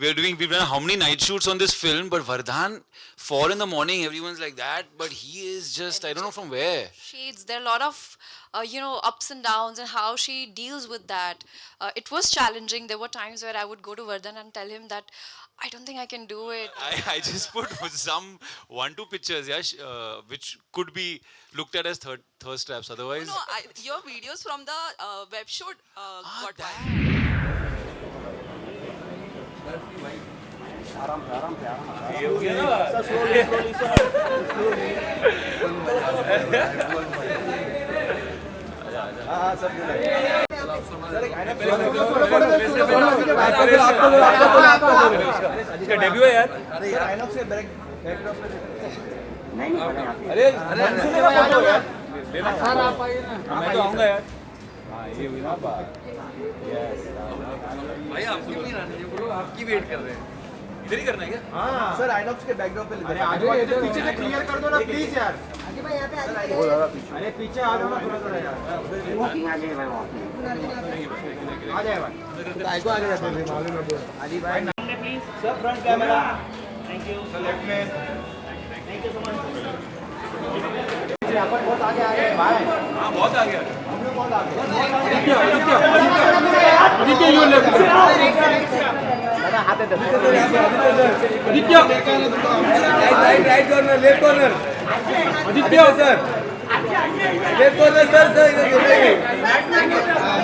we've done how many night shoots on this film, but Vardhan, 4 in the morning, everyone's like that, but he is just, I don't know from where. Shades. There are a lot of, ups and downs, and how she deals with that. It was challenging. There were times where I would go to Vardhan and tell him that I don't think I can do it. I just put some 1-2 pictures, yeah, which could be looked at as thirst traps. Otherwise, No, your videos from the web shoot got that. viral. इसका debut है यार. अरे मैं तो आऊंगा यार. हाँ ये हुई ना बात. भाई आप क्यों नहीं आने? बोलो आपकी वेट कर रहे हैं. इधर ही करना है क्या? हाँ सर आइनॉक्स के बैकड्रॉप पे अरे आगे पीछे से क्लियर कर दो ना प्लीज यार. आगे भाई यहाँ पे आगे. अरे पीछे आ जाओ ना थोड़ा यार. वॉकिंग आ जाए भाई वॉकिंग. आ जाए भाई. आगे आगे जाते हैं मालूम है. आजी भाई please. Sir front camera. Thank you. Sir left में. Thank you so much. अपन बहुत आगे आ गए भाई. हाँ बहुत आगे आ गए. हम लोग बहुत आगे. Aditya you left. हाथ दे. Aditya right corner left corner. Aditya sir left corner sir sir इधर देखिए.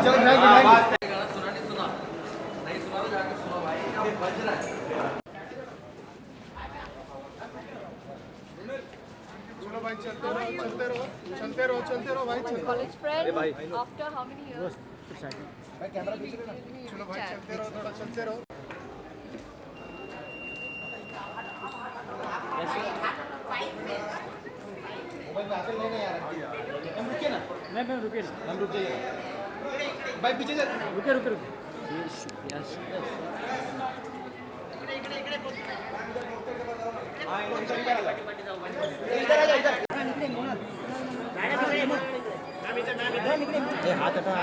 चलो नहीं सुना जाके सुनो भाई. ये बज रहा है. चलो भाई चलते रहो भाई. College friend. After how many years? भाई कैमरा पीछे ना. चलो भाई चलते रहो थोड़ा चलते रहो. मोबाइल में आकर लेने यार. हम रुके ना. मैं रुके ना. हम रुक जाइए. भाई पीछे से रुके. यस. हाँ इधर आ जा. ए हाथ हटा.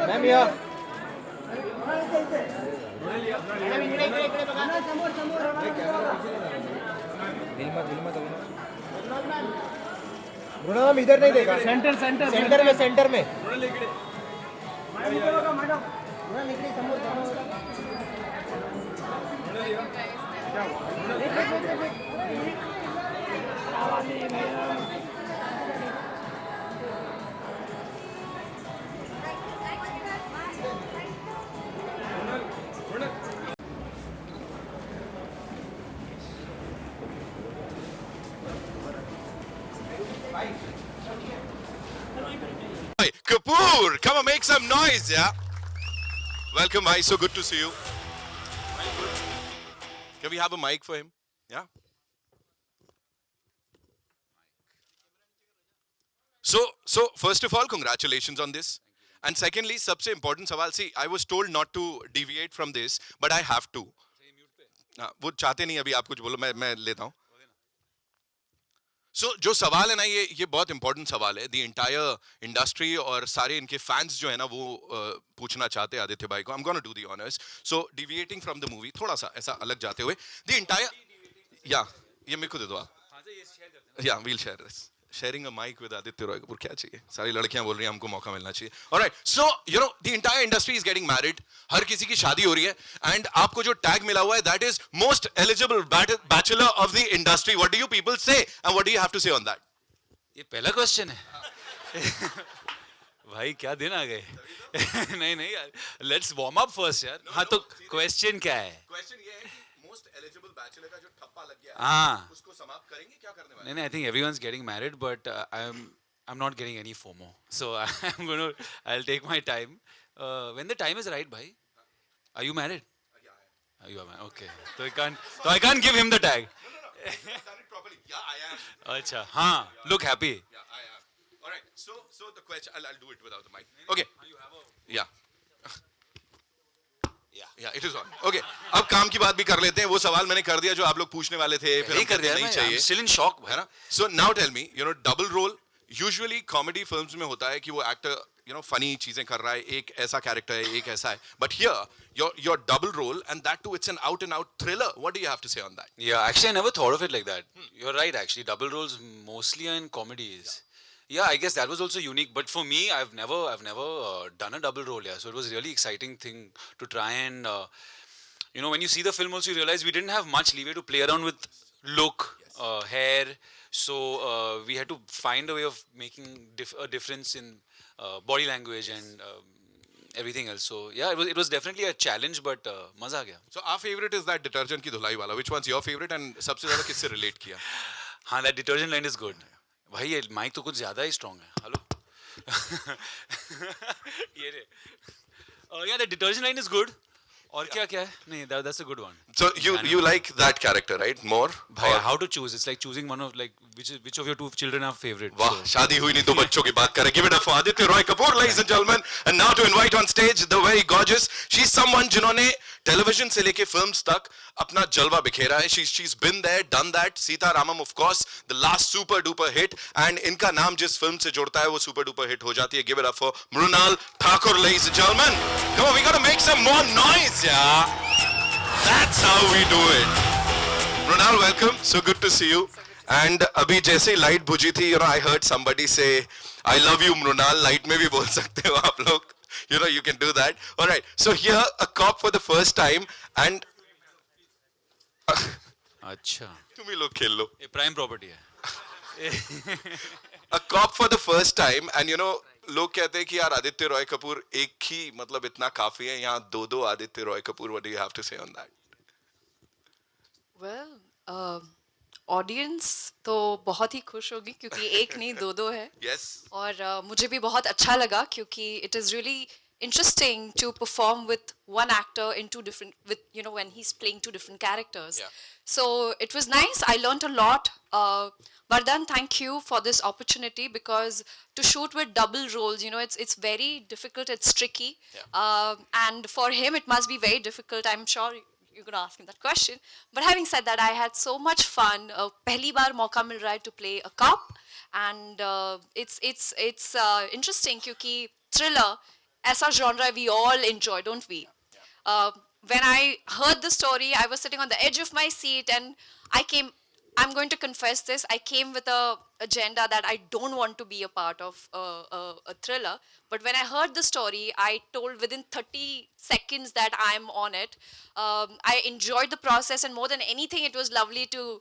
मैम या मृणाल इधर नहीं देखा. सेंटर में Kapur, come on, make some noise, yeah? Welcome, bhai. So good to see you. Can we have a mic for him? Yeah? So first of all, congratulations on this. And secondly, सबसे important सवाल, see, I was told not to deviate from this, but I have to. वो चाहते नहीं अभी आप कुछ बोलो, मैं लेता हूँ. So जो सवाल है ना, ये बहुत इंपॉर्टेंट सवाल है. द एंटायर इंडस्ट्री और सारे इनके फैंस जो है ना वो पूछना चाहते हैं आदित्य भाई को. I'm gonna do the honors. So deviating from the movie, थोड़ा सा ऐसा अलग जाते हुए, the entire, ये मेरे को दे दो आप. Yeah, we'll share this. Sharing a mic with Aditya Roy Kapur, क्या चाहिए? सारी लड़कियां बोल रही हैं हमको मौका मिलना चाहिए. Alright, so you know the entire industry is getting married. हर किसी की शादी हो रही है. And आपको जो tag मिला हुआ है, that is most eligible bachelor of the industry. What do you people say? And what do you have to say on that? ये पहला क्वेश्चन है. भाई क्या दिन आ गए. नहीं यार, let's warm up first यार. हाँ तो क्वेश्चन क्या है? Question ये है, most eligible bachelor का जो ठप्पा लग गया है, हाँ. उसको समाप्त करेंगे, क्या करने वाले? नहीं, I think everyone's getting married, but I'm not getting any FOMO. So I'll take my time. When the time is right, bhai. Are you married? Yeah. You are married. Okay. So I can't give him the tag. No. Done it properly. Yeah, I am. Acha. हाँ. Look happy. Yeah, I am. All right. So the question, I'll do it without the mic. Okay. Yeah. Yeah, it is on. Okay. अब काम की बात भी कर लेते हैं. वो सवाल मैंने कर दिया जो आप लोग पूछने वाले थे. फिर कर दिया नहीं चाहिए. I'm still in shock, है ना? So now tell me, double role. Usually comedy films में होता है कि वो actor, funny चीजें कर रहा है, एक ऐसा character है, एक ऐसा है. But here, your double role, and that too, it's an out and out thriller. What do you have to say on that? Yeah, actually, I never thought of it like that. You're right, actually. Double roles mostly are in comedies. Yeah, I guess that was also unique. But for me, I've never done a double role. Yeah, so it was a really exciting thing to try and, when you see the film, also you realize we didn't have much leeway to play around with look, hair. So we had to find a way of making a difference in body language and everything else. So yeah, it was definitely a challenge, but मजा आ गया. So our favorite is that detergent की धुलाई वाला. Which one's your favorite and सबसे ज़्यादा किससे relate किया? हाँ, that detergent line is good. भाई ये mic तो कुछ ज़्यादा ही strong है. Hello. ये रे. Yeah, the detergent line is good. और क्या क्या है? नहीं, that's a good one. So you like that character, right? More? भाई, how to choose? It's like choosing one of which of your two children are favorite. वाह, शादी हुई नहीं, दो बच्चों की बात करें. Give it up for Aditya Roy Kapur, ladies and gentlemen. And now to invite on stage the very gorgeous. She's someone जिन्होंने television से लेके films तक अपना जलवा बिखेरा है. She's been there, done that. Sita Ramam, of course, the last super duper hit. And इनका नाम जिस film से जुड़ता है वो super duper hit हो जाती है. Give it up for Mrunal Thakur, ladies and gentlemen. Come on, we gotta make some more noise, yeah. That's how we do it. Mrunal, welcome. So good to see you. And अभी जैसे light बुझी थी, I heard somebody say, I love you, Mrunal. Light में भी बोल सकते हो आप लोग. You can do that. All right. So here, a cop for the first time, and अच्छा. तुम ही लोग खेल लो. ये prime property है. A cop for the first time, and लोग कहते हैं कि यार आदित्य रॉय कपूर एक ही मतलब इतना काफी है. यहाँ दो Aditya Roy Kapoor. What do you have to say on that? Well, audience तो बहुत ही खुश होगी क्योंकि एक नहीं दो है. Yes. और मुझे भी बहुत अच्छा लगा क्योंकि it is really interesting to perform with one actor in two different when he's playing two different characters. Yeah. So it was nice. I learned a lot. Vardhan, thank you for this opportunity because to shoot with double roles, it's very difficult. It's tricky. Yeah. And for him, it must be very difficult. I'm sure you're going to ask him that question. But having said that, I had so much fun. पहली बार मौका मिल रहा है to play a cop, and it's interesting क्योंकि thriller ऐसा genre we all enjoy, don't we? When I heard the story, I was sitting on the edge of my seat, and I'm going to confess this. I came with a agenda that I don't want to be a part of a thriller. But when I heard the story, I told within 30 seconds that I'm on it. I enjoyed the process, and more than anything, it was lovely to,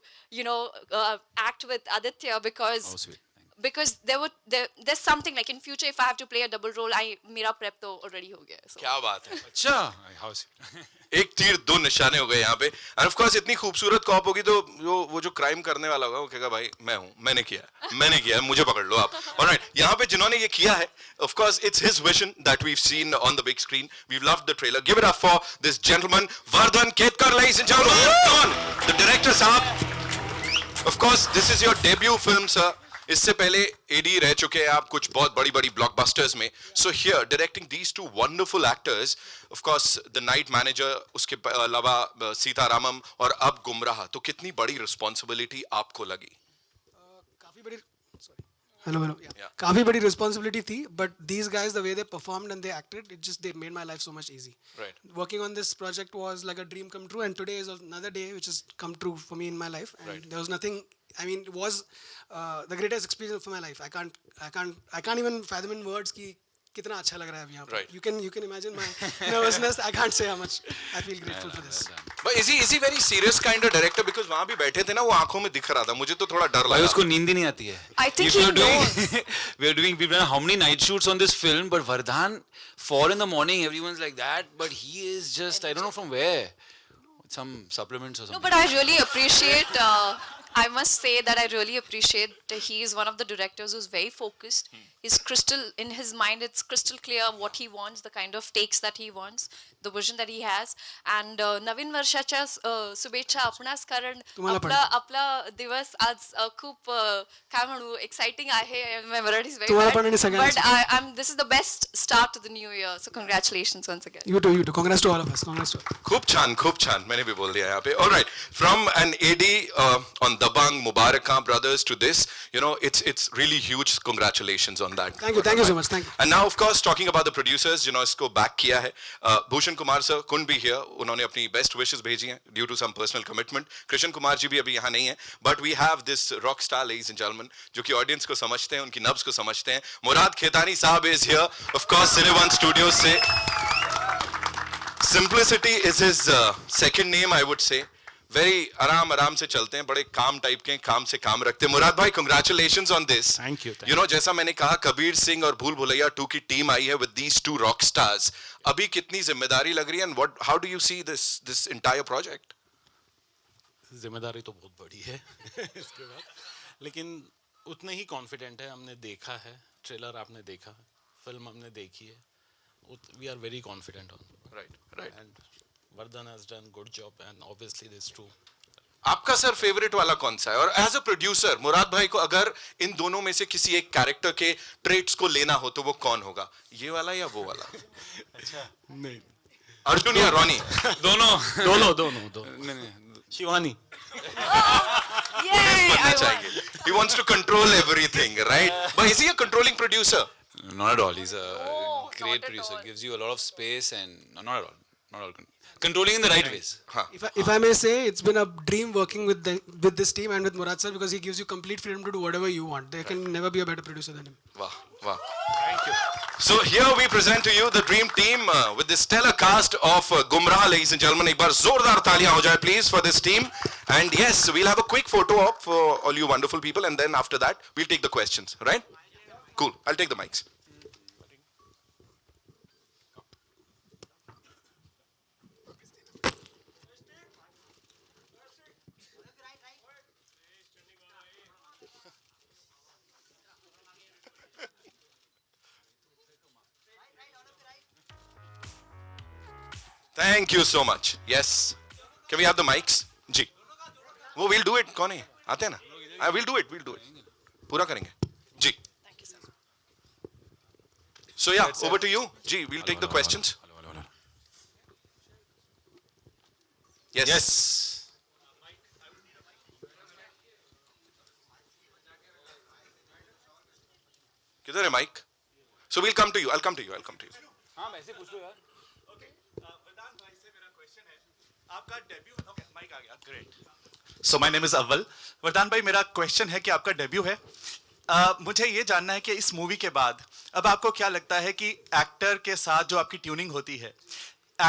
act with Aditya because. Oh, sweet. Because there's something like in future if I have to play a double role, मेरा prep तो already हो गया. So. क्या बात है. अच्छा. How is it? एक तीर दो निशाने हो गए यहाँ पे. And of course इतनी खूबसूरत कॉप होगी तो वो जो क्राइम करने वाला होगा वो कहेगा भाई मैं हूँ, मैंने किया, मुझे पकड़ लो आप. Alright, यहाँ पे जिन्होंने ये किया है, of course it's his vision that we've seen on the big screen. We've loved the trailer. Give it up for this gentleman, Vardhan Ketkar, ladies and gentlemen. Come on, the director साहब. Of course this is your debut film, sir. इससे पहले AD रह चुके हैं आप कुछ बहुत बड़ी ब्लॉकबस्टर्स में. So here directing these two wonderful actors, of course the night manager, उसके अलावा सीता रामम और अब गुमराह, तो कितनी बड़ी रिस्पॉन्सिबिलिटी आपको लगी? काफी बड़ी काफी बड़ी रिस्पॉन्सिबिलिटी थी, but these guys the way they performed and they acted, it just they made my life so much easy. Working on this project was like a dream come true, and today is another day which has come true for me in my life, and there was nothing. I mean, it was the greatest experience of my life. I can't even fathom in words कि कितना अच्छा लग रहा है अभी यहाँ पे. You can imagine my nervousness. I can't say how much I feel grateful for this. But is he very serious kind of director? Because वहाँ भी बैठे थे ना, वो आंखों में दिख रहा था. मुझे तो थोड़ा डर लगा. उसको नींद ही नहीं आती है. I think he knows. We've done how many night shoots on this film, but Vardhan, 4 in the morning, everyone's like that, but he is just, I don't know from where. Some supplements or something. No, but I really appreciate. I must say that I really appreciate he is one of the directors who's very focused. He's in his mind, it's crystal clear what he wants, the kind of takes that he wants, the vision that he has. And नवीन वर्षाच्या शुभेच्छा आपणास, कारण आपला दिवस आज खूप काय म्हणू एक्साइटिंग आहे. My Marathi is very bad, but this is the best start to the new year. So congratulations once again. You too. Congrats to all of us. Congrats to all. खूप छान. मैंने भी बोल दिया यहाँ पे. All right, from an AD on the Dabang, Mubarakan brothers to this, you know, it's really huge. Congratulations on that. Thank you so much. Thank you. And now, of course, talking about the producers, you know, इसको back किया है. Bhushan Kumar sir couldn't be here. उन्होंने अपनी best wishes भेजी हैं due to some personal commitment. Krishan Kumar जी भी अभी यहाँ नहीं है. But we have this rock star, ladies and gentlemen, जो कि audience को समझते हैं, उनकी नब्ज को समझते हैं. Murad Khetani साहब is here, of course, Cineone Studios से. Simplicity is his second name, I would say. Very आराम से चलते हैं, बड़े काम टाइप के, काम से काम रखते हैं. मुराद भाई, congratulations on this. Thank you. You know, जैसा मैंने कहा, कबीर सिंह और भूल भुलैया 2 की टीम आई है with these 2 rock stars. अभी कितनी जिम्मेदारी लग रही है, and how do you see this entire project? जिम्मेदारी तो बहुत बड़ी है इसके बाद, लेकिन उतने ही कॉन्फिडेंट है. हमने देखा है, ट्रेलर आपने देखा, फिल्म हमने देखी है. We are very confident on. Right. And Vardhan has done good job, and obviously this too. आपका सर फेवरेट वाला कौन सा है? और एज अ प्रोड्यूसर मुराद भाई को अगर इन दोनों में से किसी एक कैरेक्टर के ट्रेट्स को लेना हो तो वो कौन होगा? ये वाला या वो वाला? अच्छा, नहीं, अर्जुन या रॉनी? दोनों. नहीं. शिवानी. बनना चाहिए. He wants to control everything, right? But is he a controlling producer? Not at all. He's a not great at producer. all. Gives you a lot of space and not at all. Not at all. Controlling in the right ways. If I may say, it's been a dream working with this team and with Murad sir, because he gives you complete freedom to do whatever you want. There can never be a better producer than him. Wow. Thank you. So here we present to you the dream team with the stellar cast of Gumraah, ladies and gentlemen. एक बार जोरदार तालियां हो जाए please for this team. And yes, we'll have a quick photo op for all you wonderful people, and then after that we'll take the questions. Right? Cool. I'll take the mics. Thank you so much. Yes. Can we have the mics? जी. वो we'll do it. कौन है? आते हैं ना? We'll do it. पूरा करेंगे. जी. Thank you, sir. So yeah, over to you. Ji, we'll take the questions. Hello. Yes. किधर है mic? So we'll come to you. I'll come to you. हाँ, वैसे पूछ लो यार. आपका डेब्यू माइक आ गया great so my name is अव्वल वरदान भाई मेरा क्वेश्चन है कि आपका डेब्यू है मुझे ये जानना है कि इस मूवी के बाद अब आपको क्या लगता है कि एक्टर के साथ जो आपकी ट्यूनिंग होती है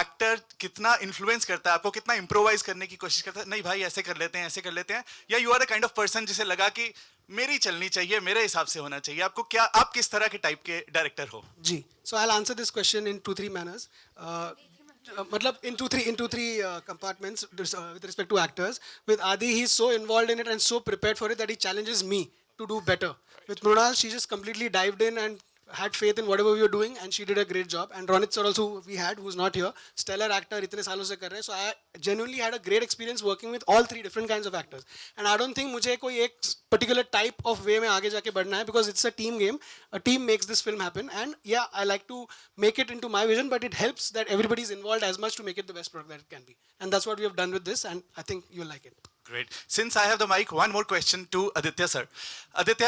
एक्टर कितना इन्फ्लुएंस करता है आपको कितना इम्प्रोवाइज करने की कोशिश करता है नहीं भाई ऐसे कर लेते हैं या you are the kind of person जिसे लगा कि मेरी चलनी चाहिए मेरे हिसाब से होना चाहिए आपको क्या आप किस तरह के टाइप के डायरेक्टर हो जी. So I'll answer this question in 2-3 manners. मतलब in two three compartments with respect to actors. With Adi, he's so involved in it and so prepared for it that he challenges me to do better. With Mrunal, she just completely dived in and had faith in whatever we were doing, and she did a great job. And Ronit sir also we had, who's not here, stellar actor, इतने सालों से कर रहे हैं. So I genuinely had a great experience working with all 3 different kinds of actors. And I don't think मुझे कोई एक particular type of way में आगे जाके बढ़ना है, because it's a team game. A team makes this film happen. And yeah, I like to make it into my vision, but it helps that everybody is involved as much to make it the best product that it can be. And that's what we have done with this, and I think you'll like it. Great since I have the mic one more question to Aditya sir Aditya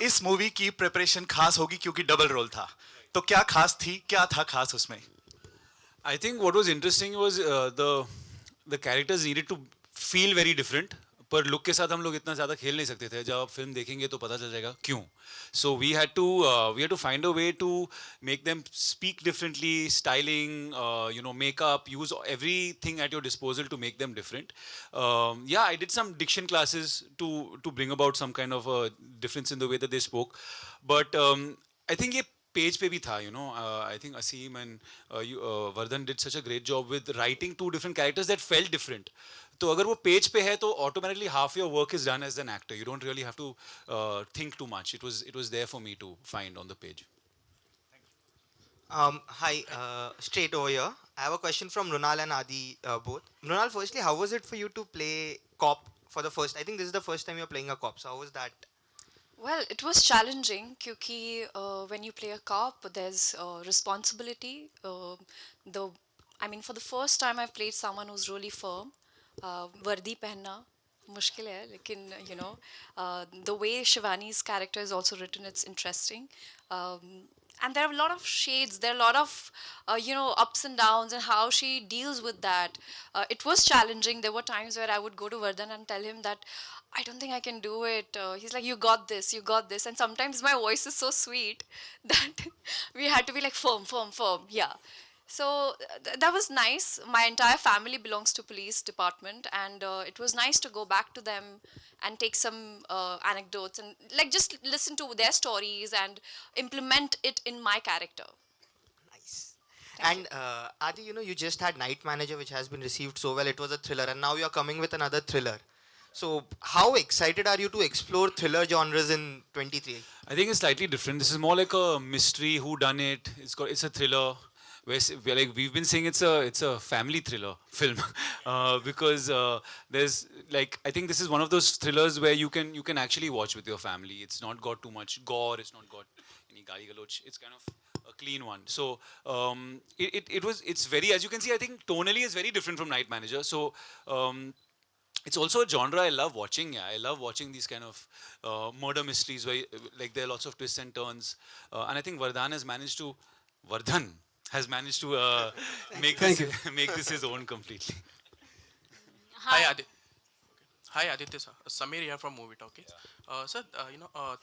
इस movie की preparation खास होगी क्योंकि double role था तो क्या खास थी क्या था खास उसमें I think what was interesting was the characters needed to feel very different. पर लुक के साथ हम लोग इतना ज़्यादा खेल नहीं सकते थे. जब आप फिल्म देखेंगे तो पता चल जाएगा क्यों. So we had to find a way to make them speak differently, styling, makeup, use everything at your disposal to make them different. I did some diction classes to bring about some kind of a difference in the way that they spoke. But I think ये page पे भी था, I think Asim and Vardhan did such a great job with writing 2 different characters that felt different. तो अगर वो page पे है तो automatically half your work is done as an actor. You don't really have to think too much. It was there for me to find on the page. Hi, straight over here. I have a question from Mrunal and Adi both. Mrunal, firstly, how was it for you to play cop for the first? I think this is the first time you're playing a cop. So how was that? Well, it was challenging क्योंकि when you play a cop, there's responsibility. For the first time I played someone who's really firm. वर्दी पहनना, मुश्किल है लेकिन the way Shivani's character is also written, it's interesting. And there are a lot of shades, there are a lot of ups and downs, and how she deals with that. It was challenging. There were times where I would go to Vardhan and tell him that I don't think I can do it. He's like, you got this, you got this. And sometimes my voice is so sweet that we had to be like firm, firm, firm. Yeah. So that was nice. My entire family belongs to police department, and it was nice to go back to them and take some anecdotes and like just listen to their stories and implement it in my character. Nice. And Adi, you just had Night Manager, which has been received so well. It was a thriller, and now you're coming with another thriller. So, how excited are you to explore thriller genres in 23? I think it's slightly different. This is more like a mystery, who done it. It's a thriller. We've been saying it's a family thriller film because there's like, I think this is one of those thrillers where you can actually watch with your family. It's not got too much gore. It's not got any gali galoch. It's kind of a clean one. So it's very, as you can see, I think tonally is very different from Night Manager. So it's also a genre I love watching. Yeah, I love watching these kind of murder mysteries where like there are lots of twists and turns. And I think Vardhan has managed to make this his own completely. Hi, Aditya. Hi, Aditya sir. Samir here from Movie Talkies. Sir,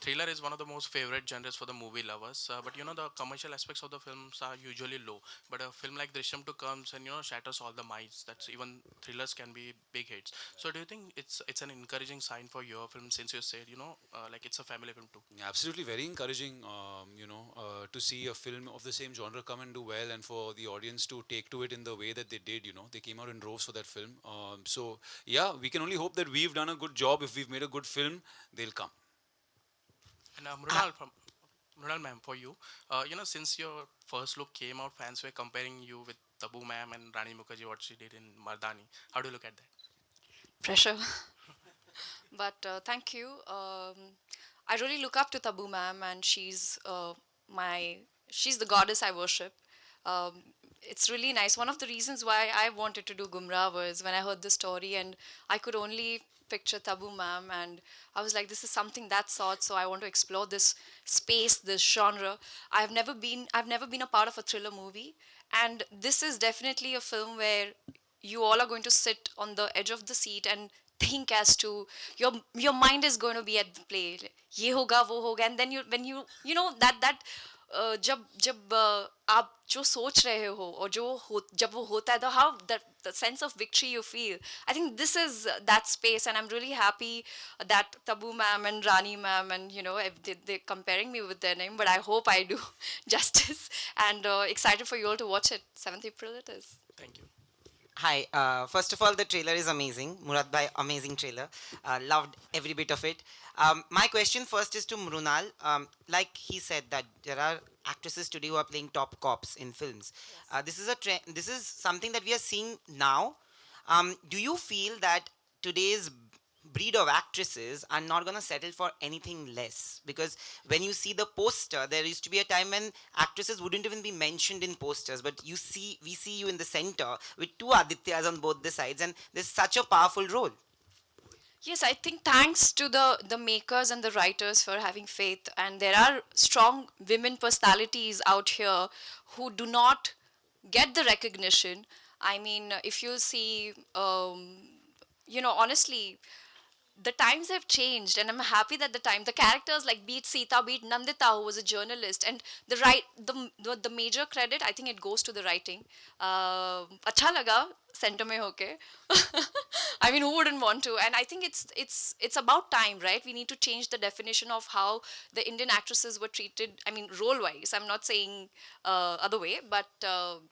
thriller is one of the most favorite genres for the movie lovers. But the commercial aspects of the films are usually low. But a film like Drishyam 2 comes and shatters all the myths. That's even thrillers can be big hits. So do you think it's an encouraging sign for your film, since you said like it's a family film too? Absolutely, very encouraging. To see a film of the same genre come and do well, and for the audience to take to it in the way that they did. They came out in droves for that film. So yeah, we can only hope that we've done a good job. If we've made a good film, they'll come. And Mrunal ma'am, for you, since your first look came out, fans were comparing you with Tabu ma'am and Rani Mukherjee, what she did in Mardani. How do you look at that? Pressure. But thank you. I really look up to Tabu ma'am, and she's the goddess I worship. Um, it's really nice. One of the reasons why I wanted to do Gumraah was when I heard the story, and I could only picture Tabu ma'am, and I was like, this is something that sort. So I want to explore this space, this genre. I've never been a part of a thriller movie, and this is definitely a film where you all are going to sit on the edge of the seat and think as to your mind is going to be at the play. ये होगा वो होगा, and then you know that जब जब आप जो सोच रहे हो और जब वो होता है, how the sense of victory you feel. I think this is that space, and I'm really happy that Tabu ma'am and Rani ma'am, and they're comparing me with their name, but I hope I do justice, and excited for you all to watch it. 7th April it is. Thank you. Hi, first of all, the trailer is amazing. Murad bhai, amazing trailer. Loved every bit of it. My question first is to Mrunal. Like he said that there are actresses today who are playing top cops in films. This is this is something that we are seeing now. Do you feel that today's breed of actresses are not going to settle for anything less? Because when you see the poster, there used to be a time when actresses wouldn't even be mentioned in posters, but we see you in the center with two Adityas on both the sides, and there's such a powerful role. Yes, I think thanks to the makers and the writers for having faith, and there are strong women personalities out here who do not get the recognition. I mean, if you'll see, honestly, the times have changed, and I'm happy that the characters like beat Sita, beat Nandita, who was a journalist, and the major credit, I think it goes to the writing. अच्छा लगा center में होके. I mean, who wouldn't want to? And I think it's about time, right? We need to change the definition of how the Indian actresses were treated. I mean, role wise. I'm not saying other way, but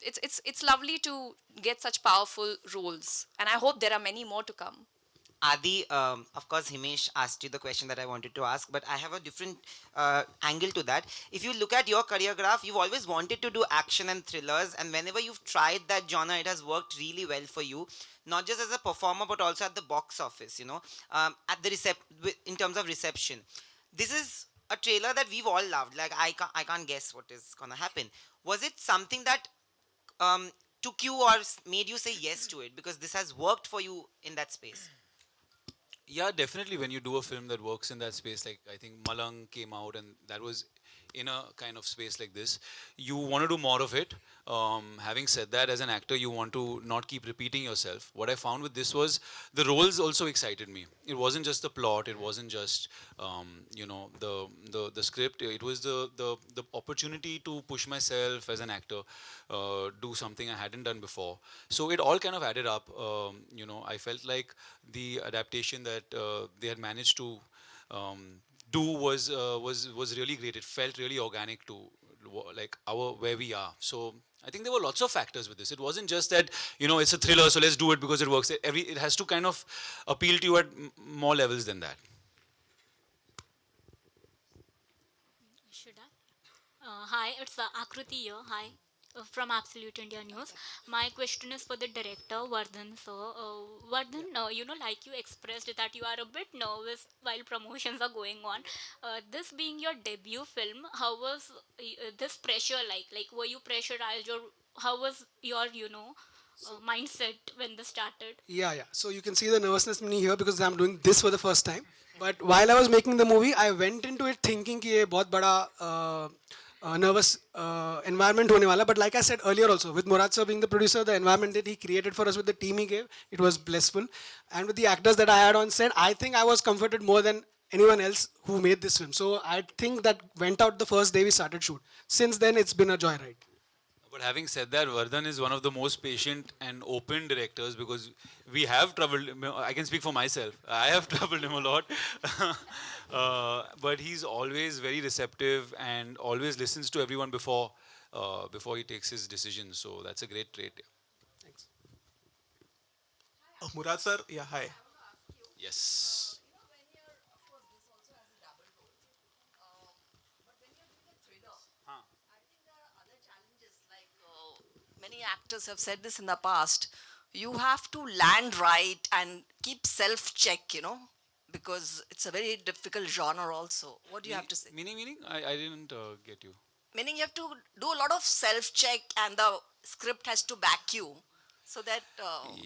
it's lovely to get such powerful roles, and I hope there are many more to come. Adi, of course, Himesh asked you the question that I wanted to ask, but I have a different angle to that. If you look at your career graph, you've always wanted to do action and thrillers, and whenever you've tried that genre, it has worked really well for you, not just as a performer, but also at the box office, at the in terms of reception. This is a trailer that we've all loved. Like, I can't guess what is going to happen. Was it something that took you or made you say yes to it? Because this has worked for you in that space. Yeah, definitely. When you do a film that works in that space, like I think Malang came out, and that was in a kind of space like this, you want to do more of it. Having said that, as an actor, you want to not keep repeating yourself. What I found with this was the roles also excited me. It wasn't just the plot. It wasn't just the script. It was the opportunity to push myself as an actor, do something I hadn't done before. So it all kind of added up. I felt like the adaptation that they had managed to do was really great. It felt really organic to like our where we are. So I think there were lots of factors with this. It wasn't just that it's a thriller, so let's do it because it works. It has to kind of appeal to you at more levels than that. Should I? Hi, it's Akruti here. Hi, from Absolute India News. My question is for the director, Vardhan sir. Vardhan, like you expressed that you are a bit nervous while promotions are going on. This being your debut film, how was this pressure like? Like, were you pressurized, or how was your, mindset when this started? Yeah. So you can see the nervousness in me here because I'm doing this for the first time. But while I was making the movie, I went into it thinking कि ये बहुत बड़ा nervous environment होने वाला. But like I said earlier also, with Murad sir being the producer, the environment that he created for us with the team he gave, it was blissful. And with the actors that I had on set, I think I was comforted more than anyone else who made this film. So I think that went out the first day we started shoot. Since then, it's been a joyride. But having said that, Vardhan is one of the most patient and open directors because we have troubled him. I can speak for myself. I have troubled him a lot. But he's always very receptive and always listens to everyone before he takes his decisions. So that's a great trait. Thanks. Murad sir, yeah, hi. Yes. Many actors have said this in the past. You have to land right and keep self-check, because it's a very difficult genre also. What do you have to say? Meaning? I didn't get you. Meaning you have to do a lot of self-check and the script has to back you. So that,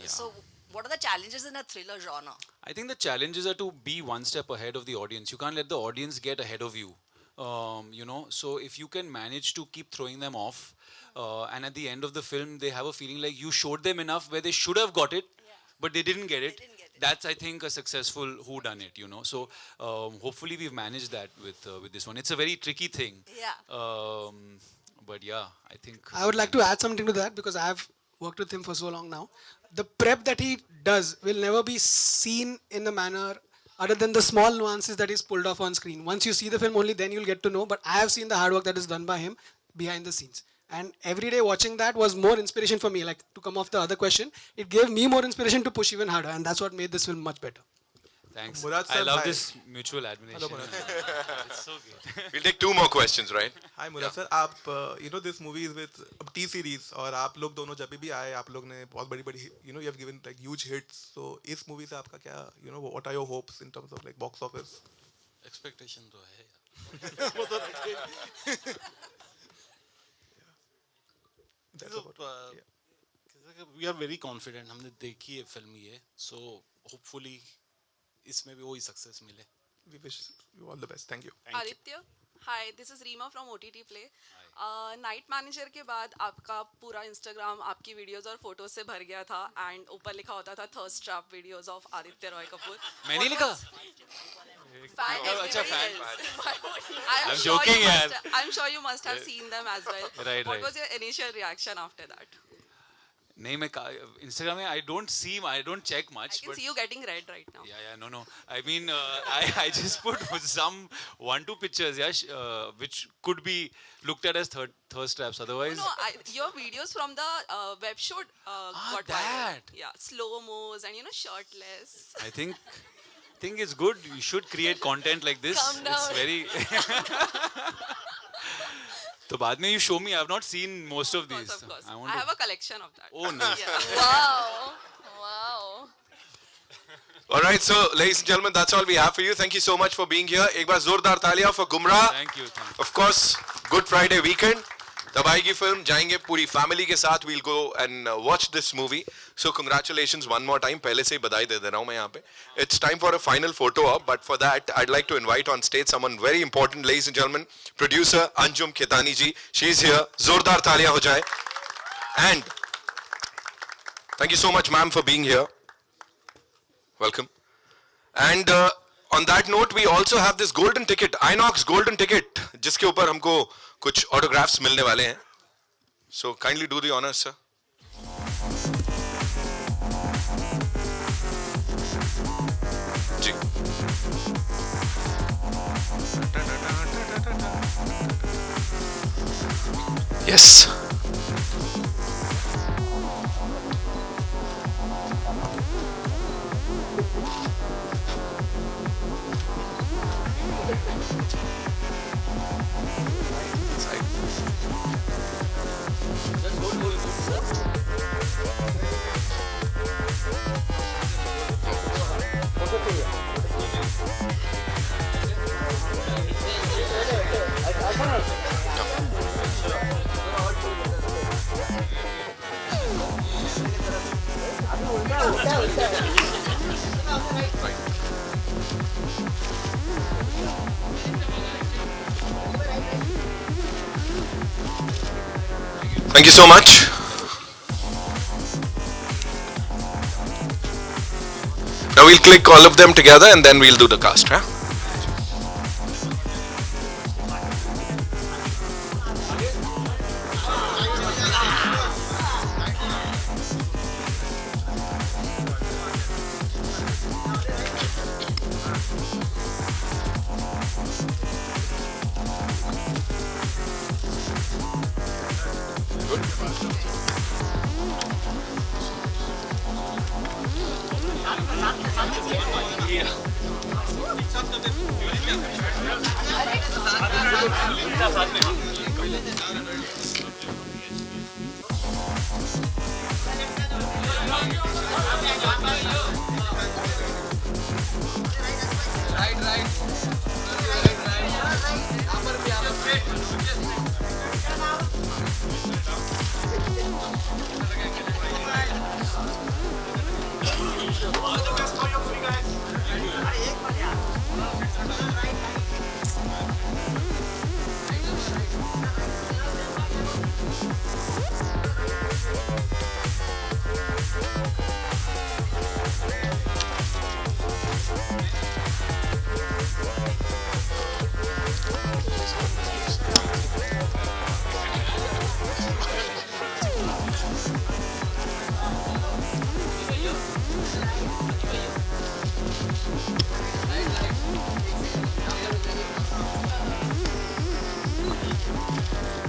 so what are the challenges in a thriller genre? I think the challenges are to be one step ahead of the audience. You can't let the audience get ahead of you. So if you can manage to keep throwing them off, and at the end of the film, they have a feeling like you showed them enough where they should have got it, but they didn't get it. That's, I think, a successful whodunit, So hopefully we've managed that with this one. It's a very tricky thing. Yeah. But yeah, I think... I would like to add something to that because I have worked with him for so long now. The prep that he does will never be seen in a manner other than the small nuances that is pulled off on screen. Once you see the film, only then you'll get to know. But I have seen the hard work that is done by him behind the scenes. And every day watching that was more inspiration for me. Like, to come off the other question, it gave me more inspiration to push even harder. And that's what made this film much better. Thanks. Murad I sir, love hi. this mutual admiration. Hello, Murad. It's so good. We'll take two more questions, right? Hi Murad sir, आप this movie is with T series और आप लोग दोनों जब भी आए आप लोग ने बहुत बड़ी you have given like huge hits. So इस movie से आपका क्या what are your hopes in terms of like box office? Expectation तो है यार. वो तो रखें. We are very confident. हमने देखी है फिल्म ये. So hopefully इसमें भी वही success मिले. We wish you all the best. Thank you. Aditya, hi, this is Reema from OTT Play. Night manager के बाद आपका पूरा इंस्टाग्राम आपकी वीडियोस और फोटोज से भर गया था एंड ऊपर लिखा होता था thirst trap videos of Aditya Roy Kapur. मैंने लिखा? अच्छा fan. I'm joking, yaar. I'm sure you must have seen them as well. Right. What was your initial reaction after that? नहीं मैं Instagram में I don't check much. I can see you getting red right now. Yeah, no. I mean, I just put some 1-2 pictures, which could be looked at as thirst traps. Otherwise, Your videos from the web shoot got that. viral. Yeah, slow mos and shirtless. I think it's good. You should create content like this. Calm down. It's very. तो बाद में you show me. I have not seen most of these. Of course. I have a collection of that. Oh, nice. Yeah. Wow. All right, so ladies and gentlemen, that's all we have for you. Thank you so much for being here. एक बार जोरदार तालियां for Gumraah. Thank you. Of course, Good Friday weekend. तब आएगी film, जाएंगे पूरी family के साथ, we'll go and watch this movie. So congratulations one more time. पहले से ही बधाई दे दे रहा हूँ मैं यहाँ पे. It's time for a final photo op, but for that I'd like to invite on stage someone very important, ladies and gentlemen, producer Anjum Khetani ji. She's here. जोरदार तालियां हो जाए. And thank you so much, ma'am, for being here. Welcome. And on that note, we also have this golden ticket, Inox golden ticket, जिसके ऊपर हमको कुछ autographs मिलने वाले हैं. So kindly do the honors, sir. Ji. Yes. Thank you so much. Now we'll click all of them together and then we'll do the cast, huh?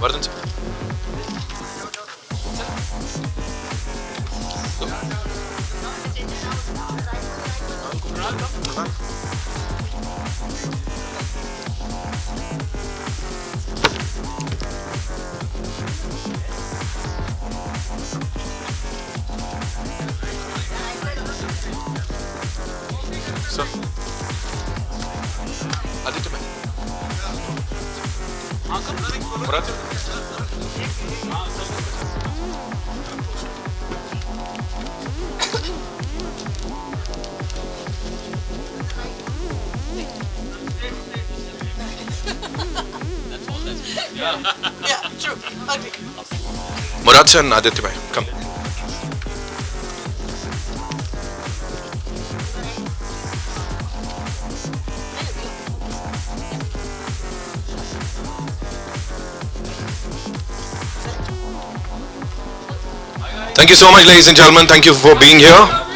Vardhan sir. Sir. Aditya man. Murad sir. Yeah, true. Okay. Murad sir and Aditya bhai, come. Thank you so much, ladies and gentlemen. Thank you for being here.